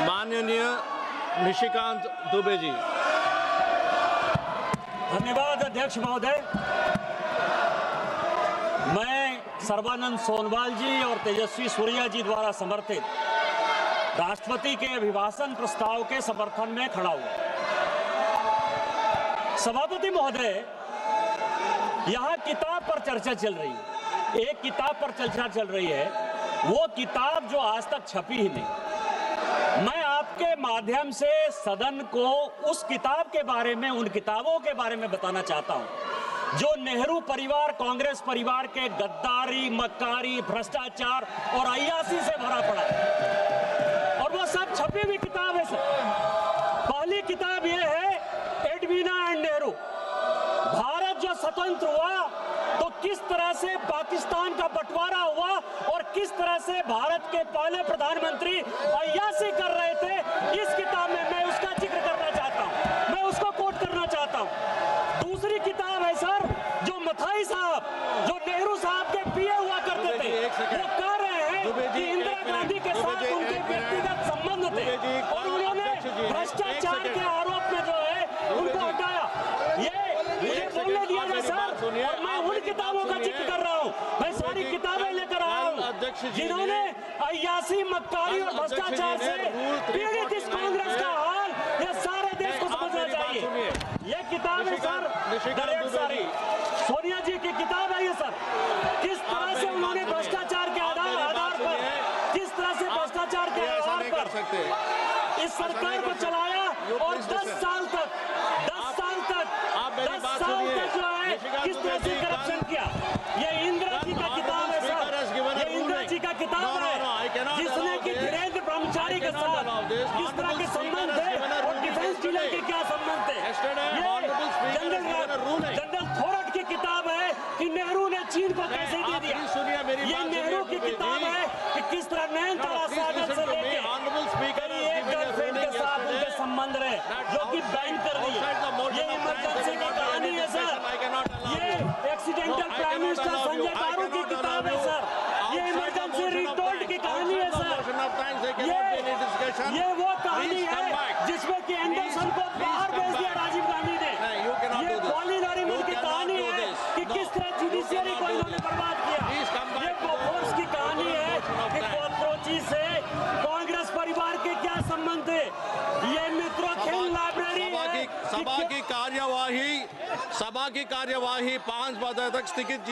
माननीय निशिकांत दुबे जी। धन्यवाद अध्यक्ष महोदय। मैं सर्बानंद सोनवाल जी और तेजस्वी सूर्या जी द्वारा समर्थित राष्ट्रपति के अभिभाषण प्रस्ताव के समर्थन में खड़ा हुआ। सभापति महोदय, यहाँ किताब पर चर्चा चल रही है। एक किताब पर चर्चा चल रही है, वो किताब जो आज तक छपी ही नहीं। मैं आपके माध्यम से सदन को उस किताब के बारे में, उन किताबों के बारे में बताना चाहता हूं जो नेहरू परिवार, कांग्रेस परिवार के गद्दारी, मक्कारी, भ्रष्टाचार और अय्यासी से भरा पड़ा है। और वो सब छपी हुई किताब है सर। पहली किताब ये है एडवीना एंड नेहरू। भारत जो स्वतंत्र हुआ तो किस तरह से पाकिस्तान का बंटवारा हुआ और किस तरह से भारत के पहले प्रधानमंत्री अय्यासी कर रहे थे, इस किताब में मैं उसका जिक्र करना चाहता हूं, मैं उसको कोट करना चाहता हूं। दूसरी किताब है सर, जो मथाई साहब, जो नेहरू साहब के पीए हुआ करते थे, वो कह रहे हैं कि इंदिरा गांधी के साथ उनके व्यक्तिगत संबंध थे और उन्होंने भ्रष्टाचार के आरोप में जो है उनको हटाया। ये मुझे बोलने दिया जाए सर, और मैं उन किताबों का जिक्र कर रहा हूँ। मैं सारी किताबें लेकर आया हूँ जिन्होंने अय्यासी, मक्कारी और भ्रष्टाचार से पीड़ित इस कांग्रेस का हाल ये सारे देश को समझना चाहिए। ये किताब है सर, सारी सोनिया जी की किताब है ये सर। किस तरह से उन्होंने भ्रष्टाचार के आधार पर, किस तरह से भ्रष्टाचार के आधार पर इस सरकार को चलाया और 10 साल तक जो है किस तरह से करप्शन किया। ये इंदिरा जी का किताब है सर, ये इंदिरा जी का किताब है जिसने कि धीरेन्द्र ब्रह्मचारी के साथ किस तरह के संबंध थे और डिफेंस डीलर के क्या संबंध थे। ये जनरल थोरट की किताब है कि नेहरू ने चीन को कैसे दे दिया। ये नेहरू की किताब है कि किस तरह नयनतारा सागर से लेके एक गर्लफ्रेंड के साथ उनके संबंध रहे जो कि बैन कर दी। ये इमरजेंसी की कहानी है सर। ये एक्सीडेंटल प्राइम मिनिस्टर संजय गारू की किताब है सर। ये इमरजेंसी रिटोल्ड की कहानी है सर। ये वो कहानी है जिसमें कि एंडरसन को बाहर भेज दिया राजीव गांधी ने। ये कॉलिन नरीमन की कहानी है कि किस तरह जुडिशियरी को इन्होंने बर्बाद किया। ये बोफोर्स की कहानी है कि कॉकरोची से कांग्रेस परिवार के क्या संबंध थे। ये मित्रों खेल लाइब्रेरी सभा की कार्यवाही 5 बजे तक स्थगित